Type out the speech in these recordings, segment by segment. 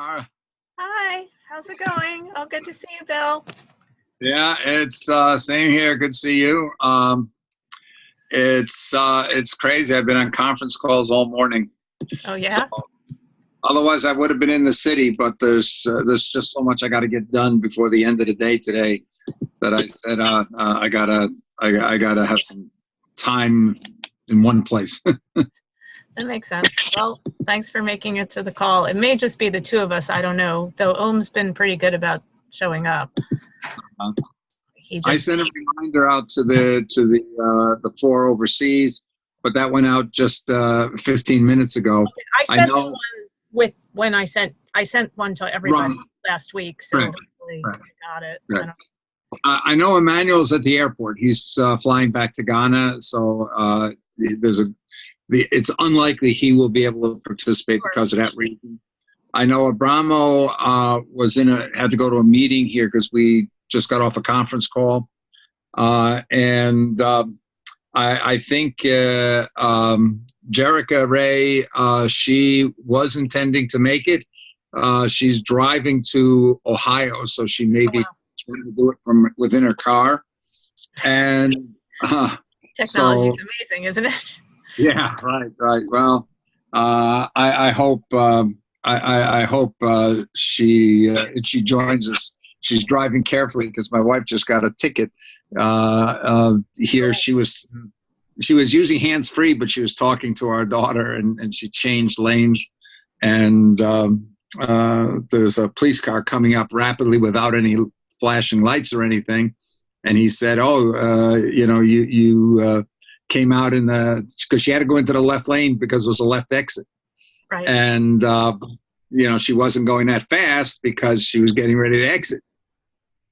Mara. Hi, how's it going? Oh, good to see you, Bill. Yeah, it's same here. Good to see you. It's crazy. I've been on conference calls all morning. Oh, yeah? So, otherwise, I would have been in the city, but there's just so much I got to get done before the end of the day today that I said I gotta have some time in one place. That makes sense. Well, thanks for making it to the call. It may just be the two of us. I don't know. Though Ohm's been pretty good about showing up. I sent a reminder out to the four overseas, but that went out just 15 minutes ago. Okay. I sent one with when I sent one to everybody last week, so hopefully I got it. Right. I know Emmanuel's at the airport. He's flying back to Ghana, so it's unlikely he will be able to participate because of that reason. I know Abramo had to go to a meeting here because we just got off a conference call, and I think Jerica Ray, she was intending to make it. She's driving to Ohio, so she may be trying to do it from within her car. And technology is amazing, isn't it? Yeah, right. Well, I hope she joins us. She's driving carefully because my wife just got a ticket here. She was using hands-free, but she was talking to our daughter, and she changed lanes. And there's a police car coming up rapidly without any flashing lights or anything. And he said, "Oh, you came out because she had to go into the left lane because it was a left exit." Right. And she wasn't going that fast because she was getting ready to exit.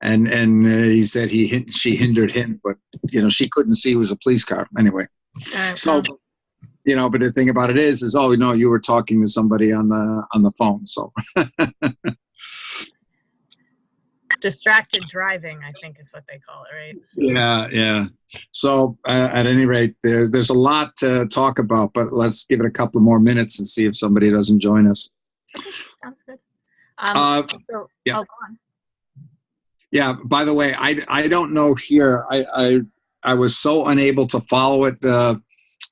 And he said she hindered him, but she couldn't see it was a police car anyway. So but the thing about it is you were talking to somebody on the phone, so. Distracted driving, I think is what they call it, right? Yeah. So at any rate, there's a lot to talk about, but let's give it a couple more minutes and see if somebody doesn't join us. Okay, sounds good. Yeah. Go on. Yeah. By the way, I don't know here. I was so unable to follow it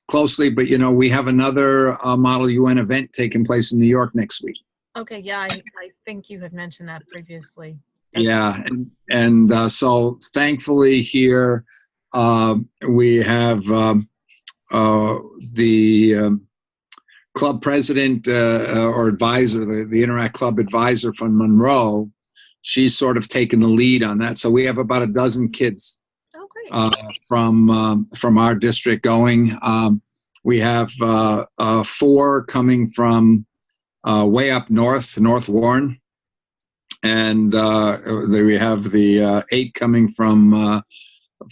closely, but we have another Model UN event taking place in New York next week. Okay. Yeah, I think you had mentioned that previously. Yeah, and so thankfully here we have the club president or advisor, the Interact Club advisor from Monroe. She's sort of taken the lead on that. So we have about a dozen kids from our district going. We have 4 coming from way up north Warren. And we have the 8 coming from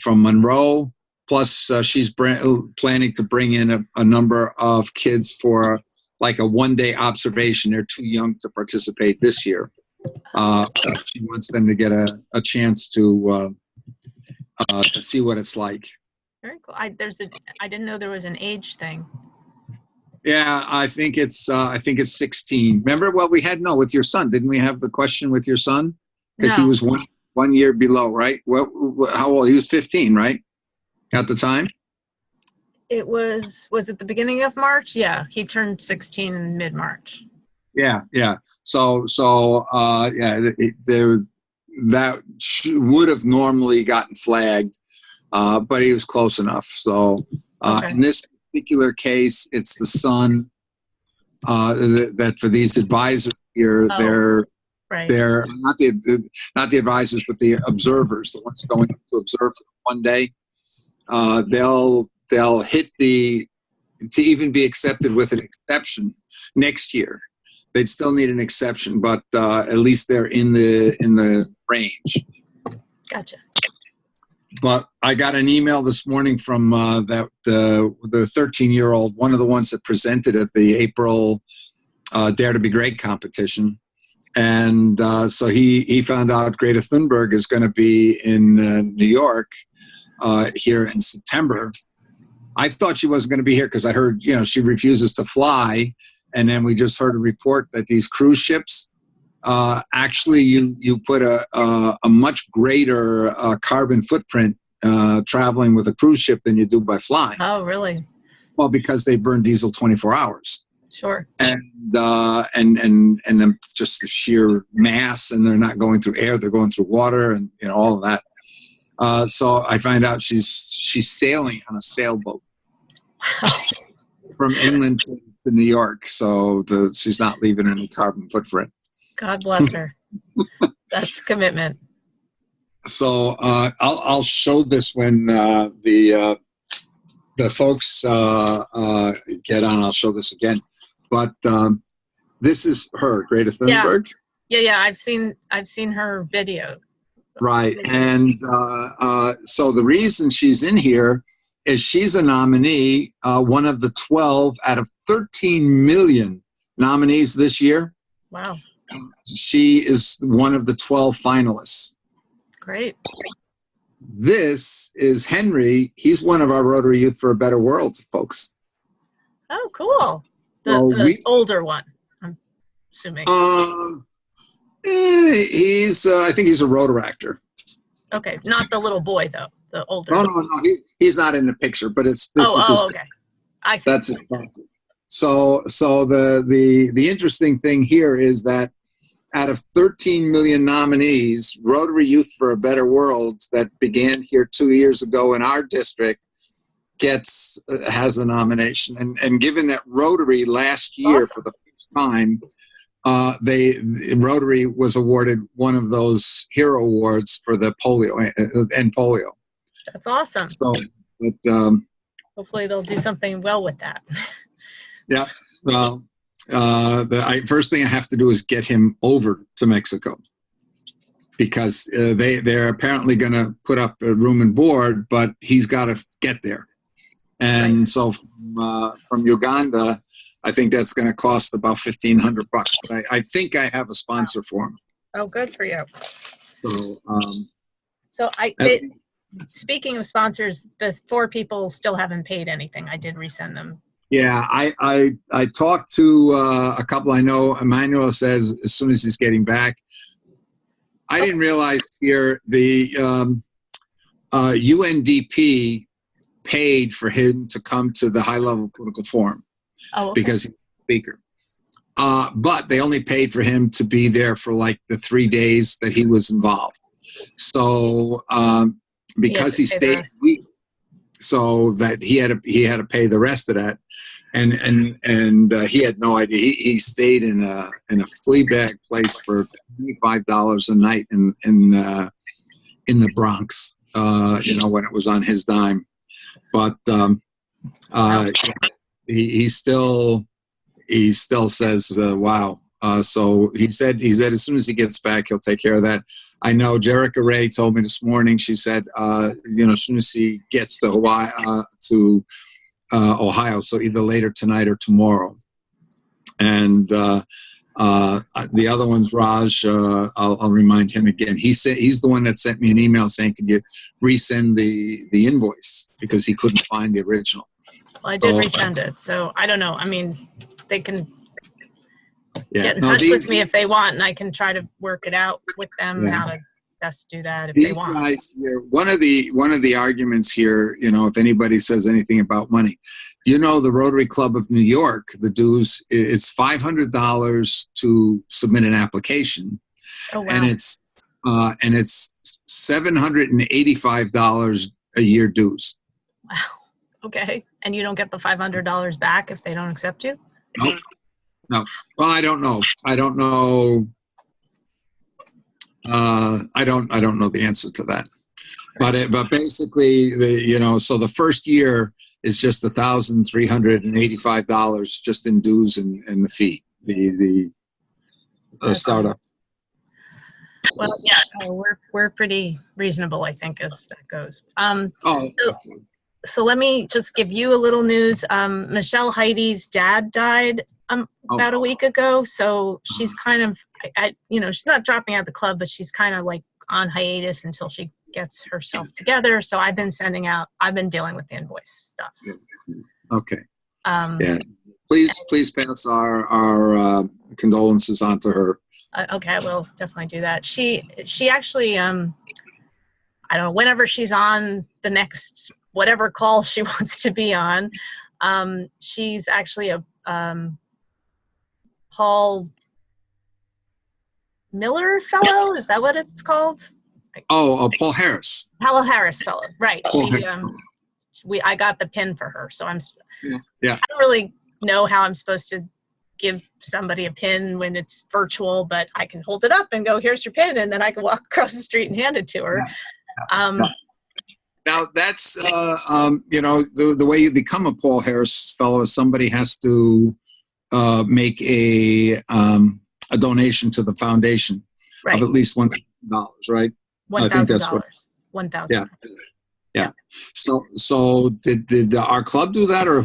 Monroe. Plus, she's planning to bring in a number of kids for like a one-day observation. They're too young to participate this year. She wants them to get a chance to see what it's like. Very cool. I didn't know there was an age thing. Yeah, I think it's 16. Remember what we had? No, with your son. Didn't we have the question with your son? Because he was one year below, right? How old? He was 15, right? At the time? It was it the beginning of March? Yeah, he turned 16 in mid-March. Yeah. So that would have normally gotten flagged, but he was close enough. So in this particular case, it's the son that for these advisors here, they're not the advisors, but the observers, the ones going to observe for one day. They'll hit to even be accepted with an exception next year. They'd still need an exception, but at least they're in the range. Gotcha. But I got an email this morning from the 13-year-old, one of the ones that presented at the April Dare to Be Great competition. And so he found out Greta Thunberg is going to be in New York here in September. I thought she wasn't going to be here because I heard, she refuses to fly. And then we just heard a report that these cruise ships actually you put a much greater carbon footprint traveling with a cruise ship than you do by flying. Oh, really? Well, because they burn diesel 24 hours. Sure. And then just the sheer mass, and they're not going through air, they're going through water, and all of that. So I find out she's sailing on a sailboat from England to New York. So she's not leaving any carbon footprint. God bless her. That's commitment. So I'll show this when the folks get on. I'll show this again. But this is her, Greta Thunberg. Yeah. I've seen her video. Right, and so the reason she's in here is she's a nominee, one of the 12 out of 13 million nominees this year. Wow. She is one of the 12 finalists. Great. This is Henry. He's one of our Rotary Youth for a Better World folks. Oh, cool. The older one, I'm assuming. I think he's a Rotaractor. Okay, not the little boy though. The older. No. He's not in the picture, but this is okay. I see. That's his sponsor. So the interesting thing here is that out of 13 million nominees, Rotary Youth for a Better World that began here 2 years ago in our district has a nomination. And given that Rotary last year for the first time, Rotary was awarded one of those hero awards for the polio. That's awesome. So, but, hopefully they'll do something well with that. Yeah. Well, first thing I have to do is get him over to Mexico, because they're apparently going to put up a room and board, but he's got to get there. And right. So from Uganda, I think that's going to cost about $1,500. But I think I have a sponsor for him. Oh, good for you. So, speaking of sponsors, the 4 people still haven't paid anything. I did resend them. Yeah, I talked to a couple I know. Emmanuel says as soon as he's getting back. I didn't realize here the UNDP paid for him to come to the high-level political forum because he's a speaker. But they only paid for him to be there for like the 3 days that he was involved. So because he stayed a week, so that he had to pay the rest of that, and he had no idea. He stayed in a flea bag place for $25 a night in the Bronx, when it was on his dime. But he still says, wow. So he said as soon as he gets back, he'll take care of that. I know Jerica Ray told me this morning, she said, as soon as he gets to Hawaii, Ohio, so either later tonight or tomorrow. And the other one's Raj. I'll remind him again. He's the one that sent me an email saying, could you resend the invoice, because he couldn't find the original. Well, I did resend it. So I don't know. I mean, they can get in touch with me if they want, and I can try to work it out with them how to best do that if they want. Guys here, one of the arguments here, if anybody says anything about money, the Rotary Club of New York, the dues is $500 to submit an application. Oh, wow. and it's $785 a year dues. Wow. Okay. And you don't get the $500 back if they don't accept you? No. Well, I don't know. I don't know the answer to that. But basically, so the first year is just $1,385 just in dues and the fee, the startup. Well, yeah, we're pretty reasonable, I think, as that goes. So let me just give you a little news. Michelle Heidi's dad died about a week ago, so she's kind of, she's not dropping out of the club, but she's kind of like on hiatus until she gets herself together. So I've been dealing with the invoice stuff. Okay. Yeah. Please pass our condolences on to her. Okay, I will definitely do that. She actually, I don't know, whenever she's on the next, whatever call she wants to be on, she's actually a Paul Miller Fellow. Is that what it's called? Oh, Paul Harris. Paul Harris Fellow, right. Paul I got the pin for her, so Yeah. I don't really know how I'm supposed to give somebody a pin when it's virtual, but I can hold it up and go, here's your pin, and then I can walk across the street and hand it to her. Now that's the way you become a Paul Harris Fellow is somebody has to make a donation to the foundation of at least $1,000, right? $1,000. $1,000. Yeah. So did our club do that, or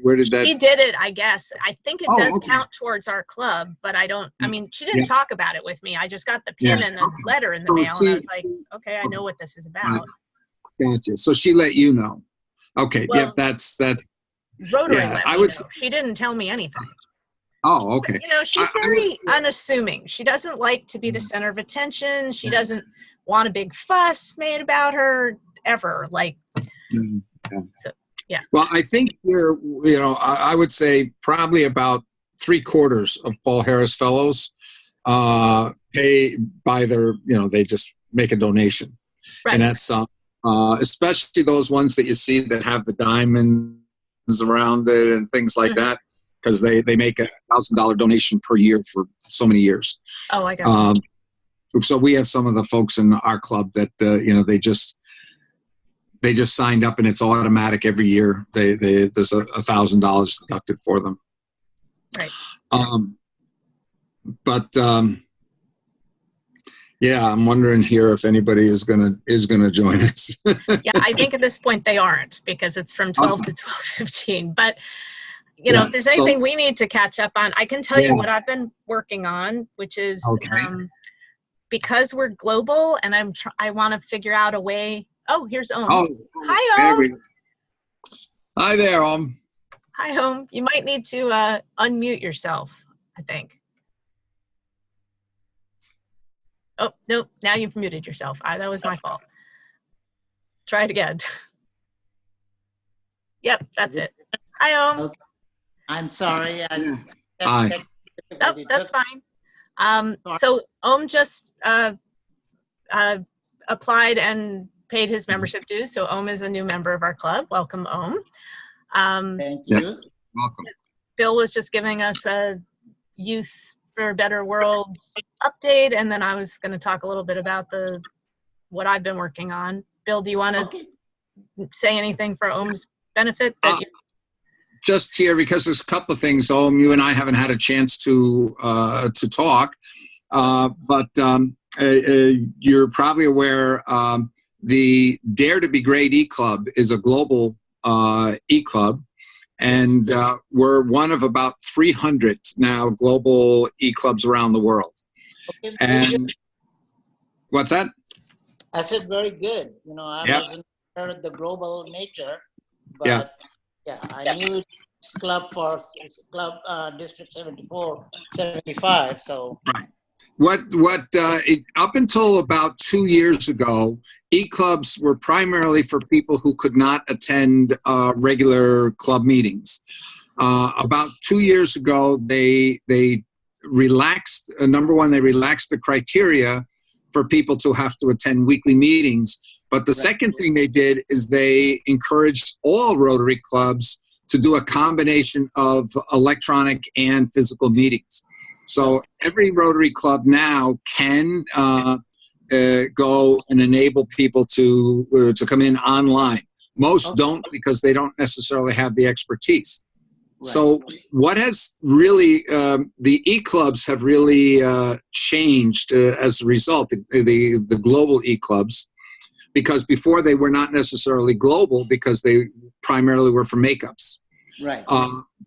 where did that? She did it, I guess. I think it does count towards our club, but I don't. I mean, she didn't talk about it with me. I just got the pin and a letter in the mail, and I was like, okay, I know what this is about. Gotcha. So she let you know. Okay. Well, that's Rotary let me know. She didn't tell me anything. Oh, okay. She's very unassuming. She doesn't like to be the center of attention. She doesn't want a big fuss made about her ever. So, yeah. Well, I think I would say probably about 3/4 of Paul Harris Fellows pay by their, they just make a donation. Right. And that's especially those ones that you see that have the diamonds around it and things like that, because they make $1,000 donation per year for so many years. Oh, I got you. So we have some of the folks in our club that they just signed up and it's automatic every year. There's $1,000 deducted for them. Right. Yeah, I'm wondering here if anybody is gonna join us. Yeah, I think at this point they aren't, because it's from 12 to 12:15. But if there's anything we need to catch up on, I can tell you what I've been working on, which is because we're global, and I want to figure out a way. Oh, here's Om. Oh, hi, Om. Hi there, Om. Hi, Om. You might need to unmute yourself, I think. Oh, nope. Now you've muted yourself. That was my fault. Try it again. Yep, that's it. Hi, Om. Okay. I'm sorry. Hi. Nope, that's fine. So Om just applied and paid his membership dues. So Om is a new member of our club. Welcome, Om. Thank you. Welcome. Bill was just giving us a Youth for a Better World update, and then I was going to talk a little bit about what I've been working on. Bill, do you want to say anything for Om's benefit? Just here, because there's a couple of things, Om, you and I haven't had a chance to talk, but you're probably aware the Dare to Be Great eClub is a global eClub. And we're one of about 300 now global eClubs around the world. Okay, and what's that? I said very good. I wasn't aware of the global nature, but I knew club for District 74, 75. So right. Up until about 2 years ago, eClubs were primarily for people who could not attend regular club meetings. About 2 years ago, they relaxed. Number one, they relaxed the criteria for people to have to attend weekly meetings. But the second thing they did is they encouraged all Rotary clubs to do a combination of electronic and physical meetings. So every Rotary club now can go and enable people to come in online. Most don't, because they don't necessarily have the expertise. Right. So what has really, the eClubs have really changed as a result, the global eClubs, because before they were not necessarily global because they primarily were for makeups. Right.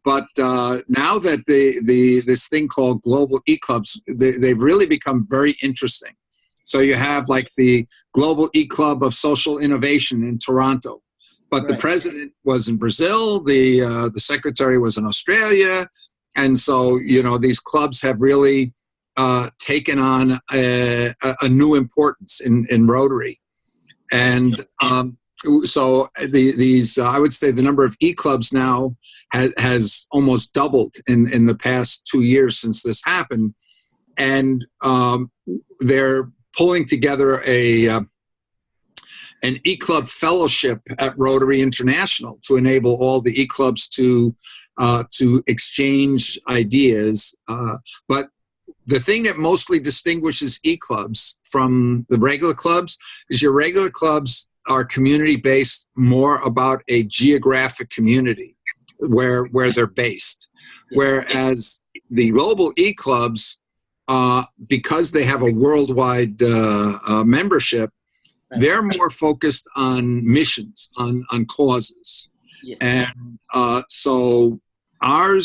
But now that this thing called global eClubs, they've really become very interesting. So you have like the Global eClub of Social Innovation in Toronto, but the president was in Brazil, the secretary was in Australia, and so these clubs have really taken on a new importance in Rotary. And so these I would say the number of eClubs now has almost doubled in the past 2 years since this happened. And they're pulling together an eClub fellowship at Rotary International to enable all the eClubs to exchange ideas. But the thing that mostly distinguishes eClubs from the regular clubs is your regular clubs are community-based, more about a geographic community where they're based. Whereas the global eClubs, because they have a worldwide membership, they're more focused on missions, on causes. Yes. And so our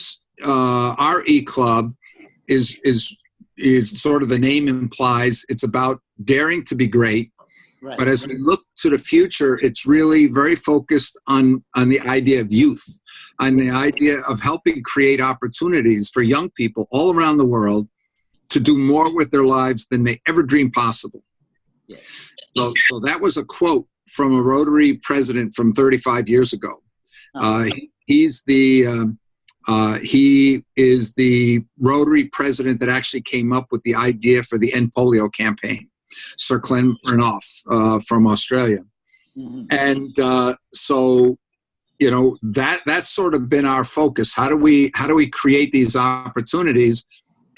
eClub is sort of, the name implies, it's about daring to be great. Right. But as we look to the future, it's really very focused on the idea of youth, on the idea of helping create opportunities for young people all around the world to do more with their lives than they ever dreamed possible. Yes. So that was a quote from a Rotary president from 35 years ago. He is the Rotary president that actually came up with the idea for the End Polio campaign, Sir Clem Renouf from Australia. Mm-hmm. And so, you know, that's sort of been our focus. How do we create these opportunities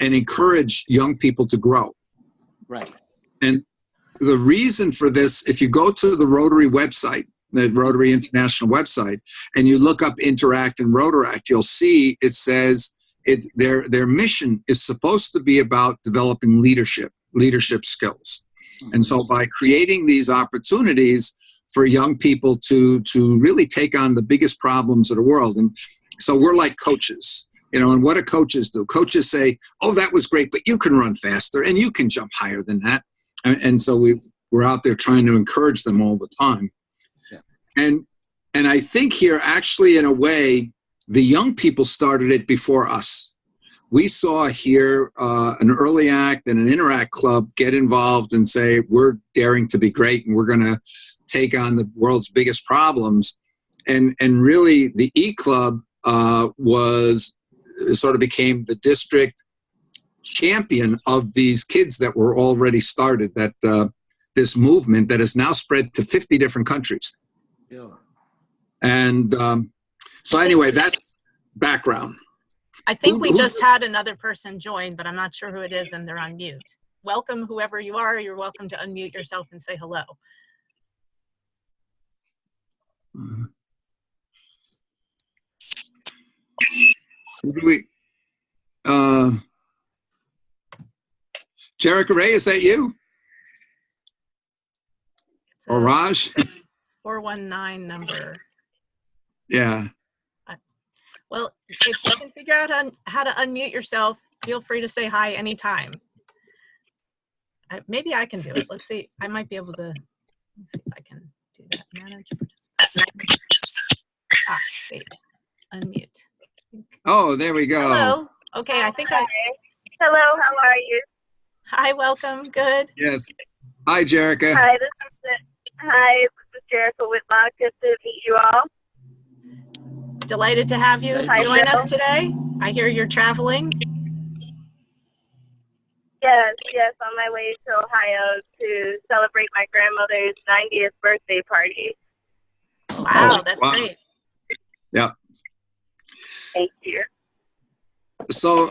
and encourage young people to grow? Right. And the reason for this, if you go to the Rotary website, the Rotary International website, and you look up Interact and Rotaract, you'll see it says their mission is supposed to be about developing leadership skills. And so by creating these opportunities for young people to really take on the biggest problems of the world. And so we're like coaches, you know, and what do coaches do? Coaches say, oh, that was great, but you can run faster and you can jump higher than that. And so we're out there trying to encourage them all the time. Yeah. And I think here, actually, in a way, the young people started it before us. We saw here an Early Act and an Interact club get involved and say, we're daring to be great and we're going to take on the world's biggest problems. And really, the eClub became the district champion of these kids that were already started, that this movement that has now spread to 50 different countries. Yeah. And so anyway, that's background. I think we just had another person join, but I'm not sure who it is, and they're on mute. Welcome, whoever you are. You're welcome to unmute yourself and say hello. Jerica Ray, is that you? Or Raj? 419 number. Yeah. Well, if you can figure out how to unmute yourself, feel free to say hi anytime. Maybe I can do it. Let's see. I might be able to. Let's see if I can do that. Manage participant. Wait. Unmute. Oh, there we go. Hello. Okay, I think I. Hello, how are you? Hi, welcome. Good. Yes. Hi, Jerica. Hi, this is Jerica Whitlock. Good to meet you all. Delighted to have you join us today. I hear you're traveling. Yes, on my way to Ohio to celebrate my grandmother's 90th birthday party. Wow, that's great. Yeah. Thank you. So,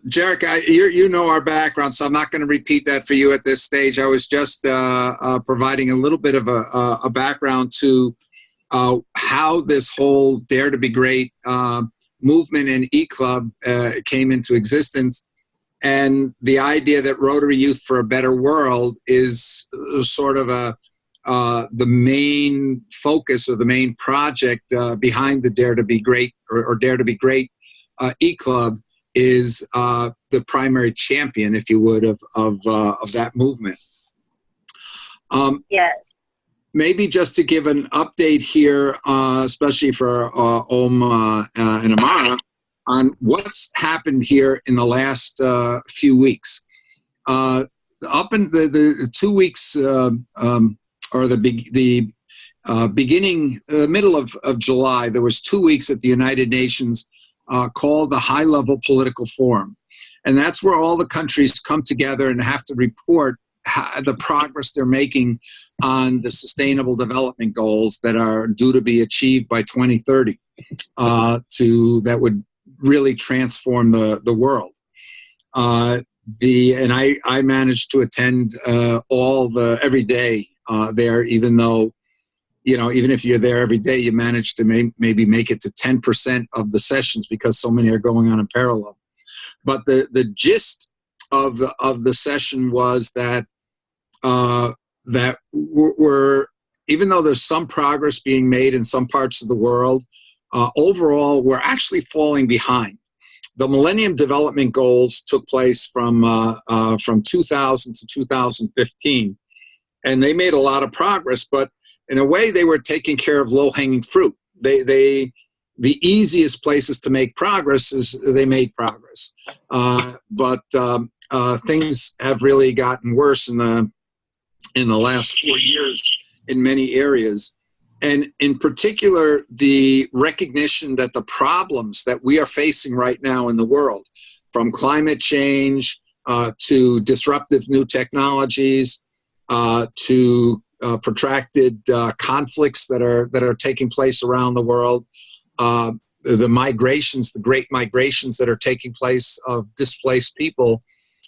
Jerica, you know our background, so I'm not going to repeat that for you at this stage. I was just providing a little bit of a background to how this whole Dare to Be Great movement in eClub came into existence, and the idea that Rotary Youth for a Better World is sort of the main focus or the main project behind the Dare to Be Great or Dare to Be Great eClub is the primary champion, if you would, of that movement. Yes. Maybe just to give an update here, especially for Om and Amara, on what's happened here in the last few weeks. up in the 2 weeks or the beginning, middle of July, there was 2 weeks at the United Nations called the High Level Political Forum. And that's where all the countries come together and have to report the progress they're making on the Sustainable Development Goals that are due to be achieved by 2030 that would really transform the world. And I managed to attend every day there, even though, even if you're there every day, you manage to maybe make it to 10% of the sessions because so many are going on in parallel. But the gist of the session was that we're, even though there's some progress being made in some parts of the world, overall we're actually falling behind. The Millennium Development Goals took place from 2000 to 2015, and they made a lot of progress. But in a way, they were taking care of low-hanging fruit. The easiest places to make progress is they made progress, but things have really gotten worse in the last 4 years in many areas. And in particular, the recognition that the problems that we are facing right now in the world, from climate change to disruptive new technologies to protracted conflicts that are taking place around the world, the migrations, the great migrations that are taking place of displaced people,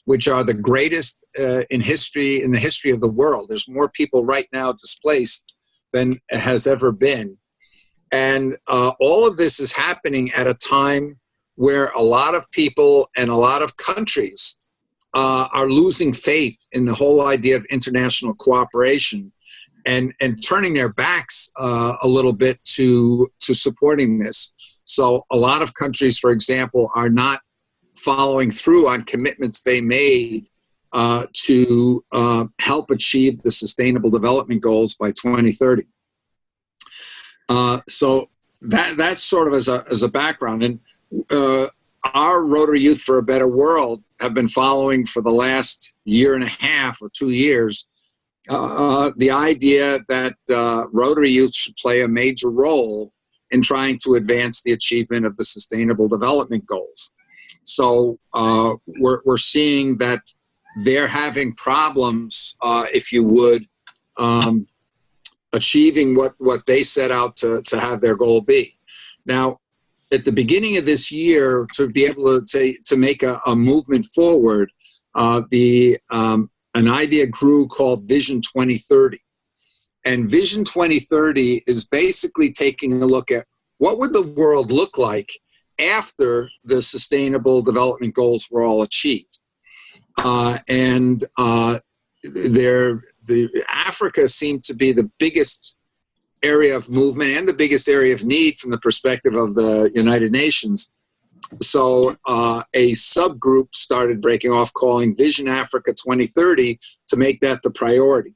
which are the greatest in the history of the world. There's more people right now displaced than has ever been. And all of this is happening at a time where a lot of people and a lot of countries are losing faith in the whole idea of international cooperation and turning their backs a little bit to supporting this. So a lot of countries, for example, are not following through on commitments they made to help achieve the Sustainable Development Goals by 2030. So that's sort of as a background. And our Rotary Youth for a Better World have been following for the last year and a half or 2 years the idea that Rotary Youth should play a major role in trying to advance the achievement of the Sustainable Development Goals. So we're seeing that they're having problems, if you would, achieving what they set out to have their goal be. Now, at the beginning of this year, to be able to make a movement forward, an idea grew called Vision 2030. And Vision 2030 is basically taking a look at what would the world look like after the Sustainable Development Goals were all achieved. Africa seemed to be the biggest area of movement and the biggest area of need from the perspective of the United Nations. So a subgroup started breaking off, calling Vision Africa 2030 to make that the priority.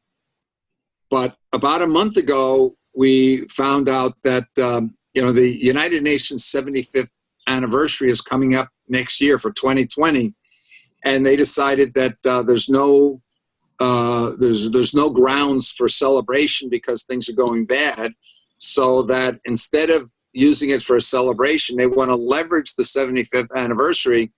But about a month ago, we found out that the United Nations 75th anniversary is coming up next year for 2020, and they decided that there's no grounds for celebration because things are going bad. So that instead of using it for a celebration, they want to leverage the 75th anniversary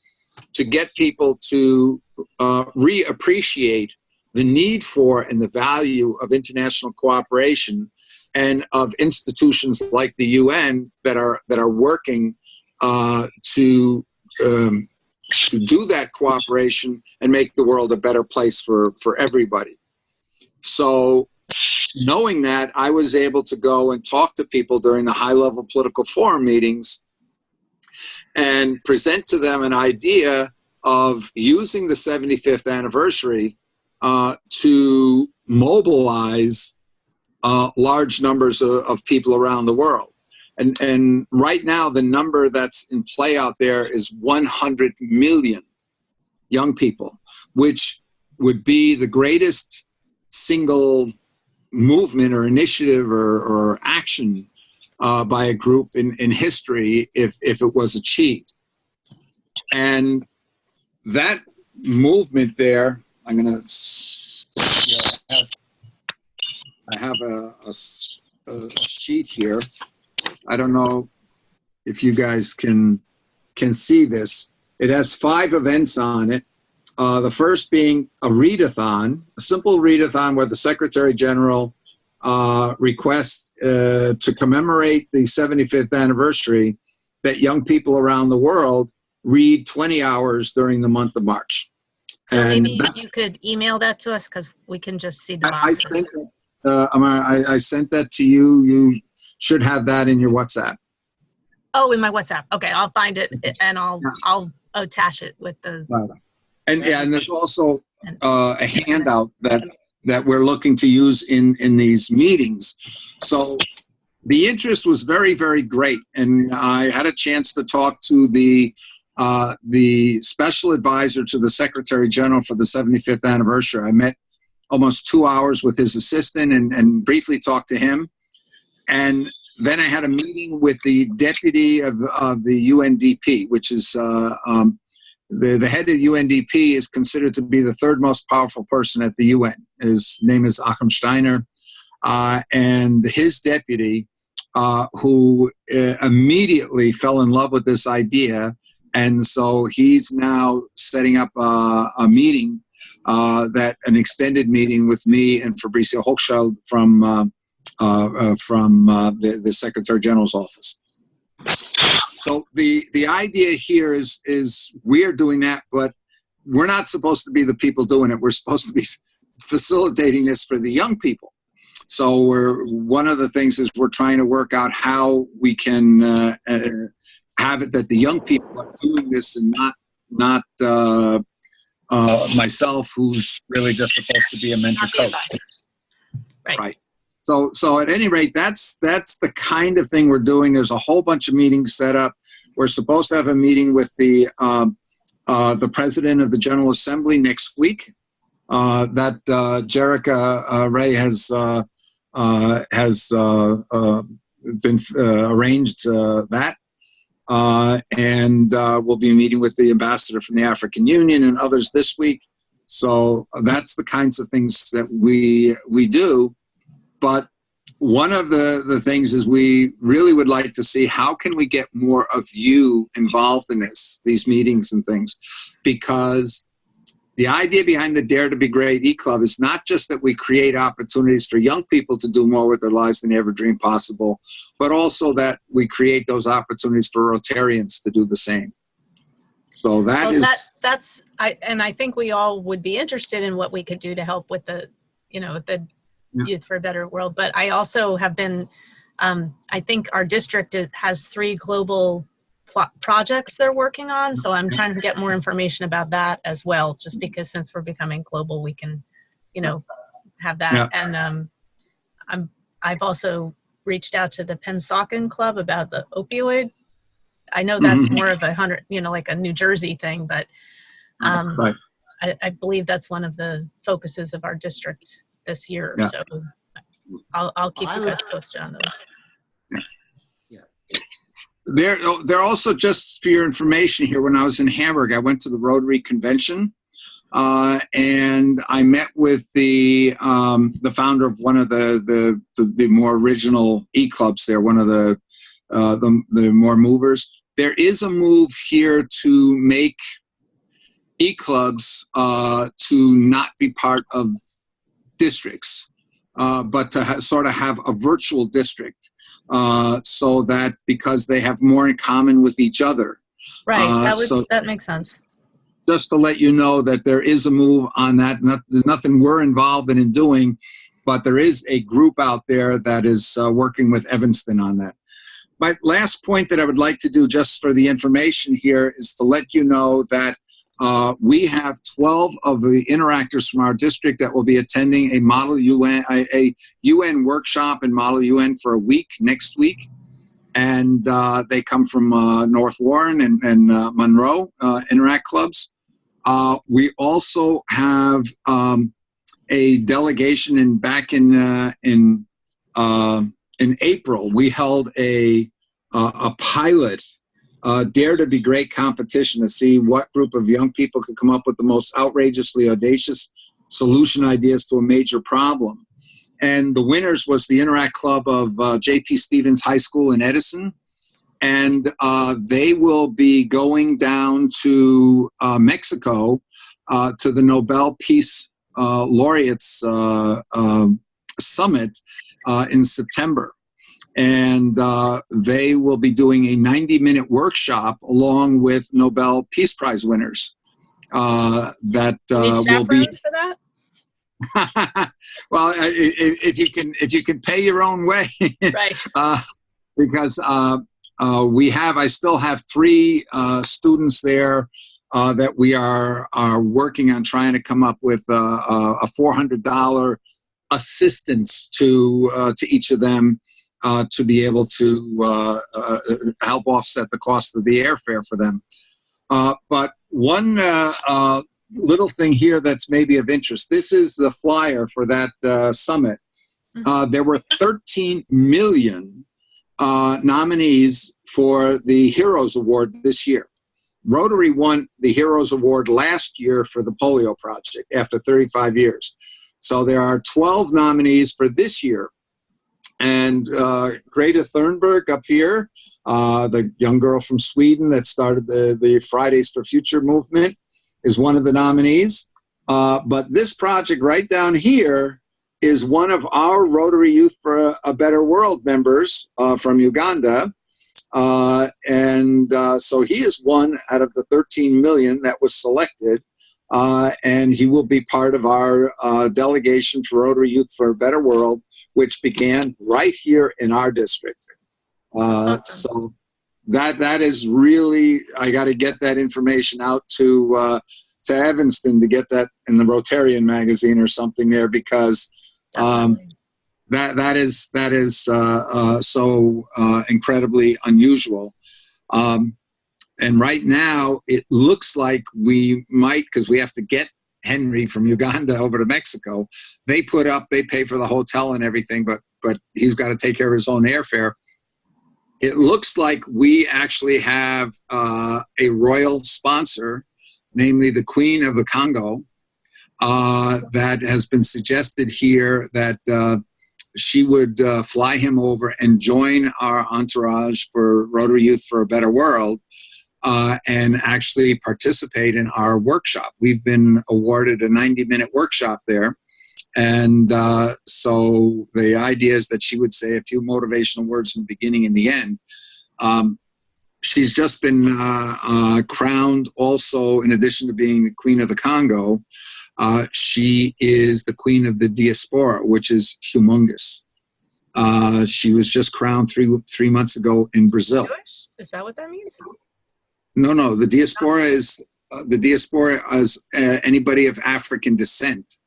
to get people to reappreciate the need for and the value of international cooperation and of institutions like the UN that are working to do that cooperation and make the world a better place for everybody. So knowing that, I was able to go and talk to people during the high-level political forum meetings and present to them an idea of using the 75th anniversary to mobilize large numbers of people around the world. And right now, the number that's in play out there is 100 million young people, which would be the greatest single movement or initiative or action by a group in history if it was achieved. And that movement there I'm gonna. I have a sheet here. I don't know if you guys can see this. It has 5 events on it. The first being a readathon, a simple readathon where the Secretary General requests to commemorate the 75th anniversary that young people around the world read 20 hours during the month of March. So maybe you could email that to us because we can just see the boxes. I sent that to you. You should have that in your WhatsApp. Oh, in my WhatsApp. Okay, I'll find it and I'll attach it with the. And there's also a handout that we're looking to use in these meetings. So the interest was very, very great, and I had a chance to talk to the special advisor to the Secretary General for the 75th anniversary. I met almost 2 hours with his assistant and briefly talked to him. And then I had a meeting with the deputy of the UNDP, which is the head of the UNDP is considered to be the 3rd most powerful person at the UN. His name is Achim Steiner. And his deputy, who immediately fell in love with this idea. And so he's now setting up a meeting, an extended meeting with me and Fabricio Hochschild from the Secretary General's office. So the idea here is we're doing that, but we're not supposed to be the people doing it. We're supposed to be facilitating this for the young people. So one of the things is we're trying to work out how we can have it that the young people are doing this and not myself, who's really just supposed to be a mentor coach. Right. So at any rate, that's the kind of thing we're doing. There's a whole bunch of meetings set up. We're supposed to have a meeting with the president of the General Assembly next week. That Jerica Ray has been arranged that. And we'll be meeting with the ambassador from the African Union and others this week. So that's the kinds of things that we do. But one of the things is we really would like to see how can we get more of you involved in these meetings and things, because the idea behind the Dare to Be Great eClub is not just that we create opportunities for young people to do more with their lives than they ever dreamed possible, but also that we create those opportunities for Rotarians to do the same. So I think we all would be interested in what we could do to help with the Youth for a Better World. But I also have been, I think our district has 3 global projects they're working on. So I'm trying to get more information about that as well, just because since we're becoming global, we can, have that. Yeah. And I've also reached out to the Pennsauken Club about the opioid. I know that's more of like a New Jersey thing, but right. I believe that's one of the focuses of our district this year. Yeah. So I'll keep you guys posted on those. Yeah. They're also, just for your information here, when I was in Hamburg, I went to the Rotary convention, and I met with the founder of one of the more original eClubs there, one of the more movers. There is a move here to make eClubs to not be part of districts, but to sort of have a virtual district, so that because they have more in common with each other. Right, that makes sense. Just to let you know that there is a move on that. There's nothing we're involved in doing, but there is a group out there that is working with Evanston on that. My last point that I would like to do, just for the information here, is to let you know that we have 12 of the interactors from our district that will be attending a Model UN, a UN workshop in Model UN for a week next week. And they come from North Warren and Monroe Interact clubs. We also have a delegation back in April. We held a pilot Dare to Be Great competition to see what group of young people could come up with the most outrageously audacious solution ideas to a major problem. And the winners was the Interact Club of J.P. Stevens High School in Edison. And they will be going down to Mexico to the Nobel Peace Laureates Summit in September. And they will be doing a 90-minute workshop along with Nobel Peace Prize winners. That will be for that. Well, if you can pay your own way, right? Because I still have 3 students there that we are working on trying to come up with a $400 assistance to each of them to be able to help offset the cost of the airfare for them. But one little thing here that's maybe of interest. This is the flyer for that summit. There were 13 million nominees for the Heroes Award this year. Rotary won the Heroes Award last year for the polio project after 35 years. So there are 12 nominees for this year. And Greta Thunberg up here, the young girl from Sweden that started the Fridays for Future movement, is one of the nominees. But this project right down here is one of our Rotary Youth for a Better World members from Uganda. So he is one out of the 13 million that was selected. And he will be part of our delegation for Rotary Youth for a Better World, which began right here in our district. So that is really, I got to get that information out to Evanston to get that in the Rotarian magazine or something there, because that is so incredibly unusual. And right now, it looks like we might, because we have to get Henry from Uganda over to Mexico. They pay for the hotel and everything, but he's got to take care of his own airfare. It looks like we actually have a royal sponsor, namely the Queen of the Congo, that has been suggested here that she would fly him over and join our entourage for Rotary Youth for a Better World. And actually participate in our workshop. We've been awarded a 90-minute workshop there. And so the idea is that she would say a few motivational words in the beginning and the end. She's just been crowned also, in addition to being the Queen of the Congo, she is the Queen of the Diaspora, which is humongous. She was just crowned three months ago in Brazil. Is that what that means? No. The diaspora is anybody of African descent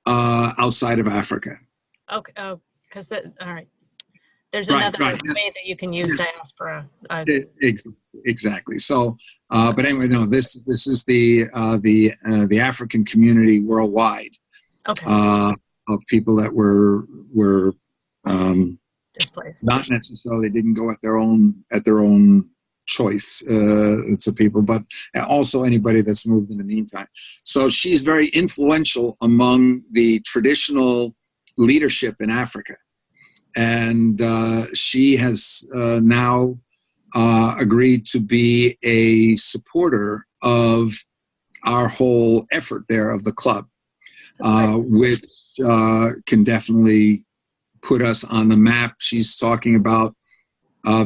outside of Africa. Okay. Oh, because all right. There's another way that you can use diaspora. Exactly. So, but anyway, no. This is the African community worldwide. Okay. Of people that were displaced. Not necessarily didn't go at their own choice to people, but also anybody that's moved in the meantime. So she's very influential among the traditional leadership in Africa. And she has now agreed to be a supporter of our whole effort there of the club, which can definitely put us on the map. She's talking about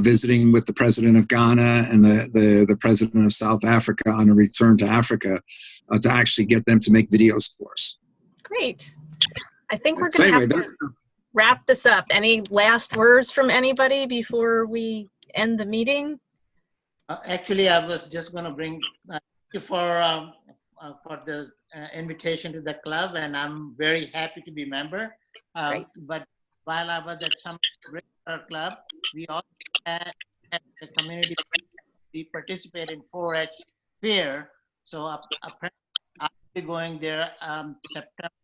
visiting with the president of Ghana and the president of South Africa on a return to Africa to actually get them to make videos for us. Great. I think we're going to have to wrap this up. Any last words from anybody before we end the meeting? Actually, I was just going to bring you for the invitation to the club, and I'm very happy to be a member. But while I was at some club, we also had the community. We participate in 4H fair. So apparently I'll be going there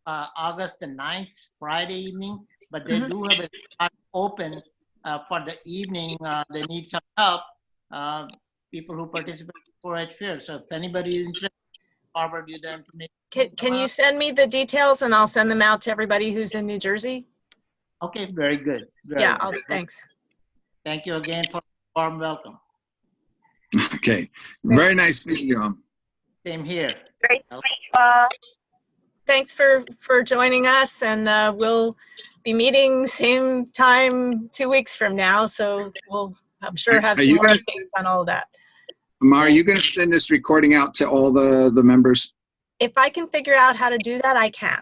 August the 9th, Friday evening. But they do have a spot open for the evening. They need some help. people who participate in 4-H fair. So if anybody is interested, forward you the information. Can you send me the details and I'll send them out to everybody who's in New Jersey? Okay, very good. Yeah, thanks. Thank you again for the warm welcome. Okay, very nice meeting you. Same here. Great. Thanks for joining us, and we'll be meeting same time 2 weeks from now. So I'm sure have some more updates on all of that. Amar, are you going to send this recording out to all the members? If I can figure out how to do that, I can.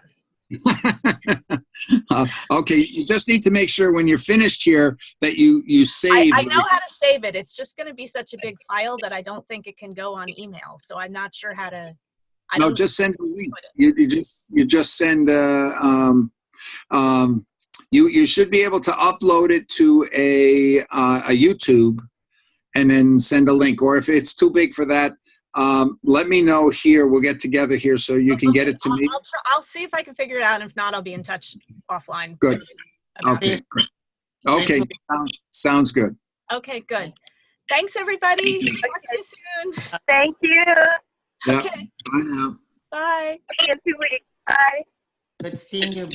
Okay, you just need to make sure when you're finished here that you save. I know how to save it. It's just going to be such a big file that I don't think it can go on email. So I'm not sure how to. No, just send a link. You just send. You should be able to upload it to a YouTube, and then send a link. Or if it's too big for that, let me know here. We'll get together here so you can get it to me. I'll see if I can figure it out. And if not, I'll be in touch offline. Good. Okay, great. Okay, sounds good. Okay, good. Thanks, everybody. Talk to you soon. Thank you. Yeah. Okay. Bye now. Bye. See you in 2 weeks. Bye. Good seeing you.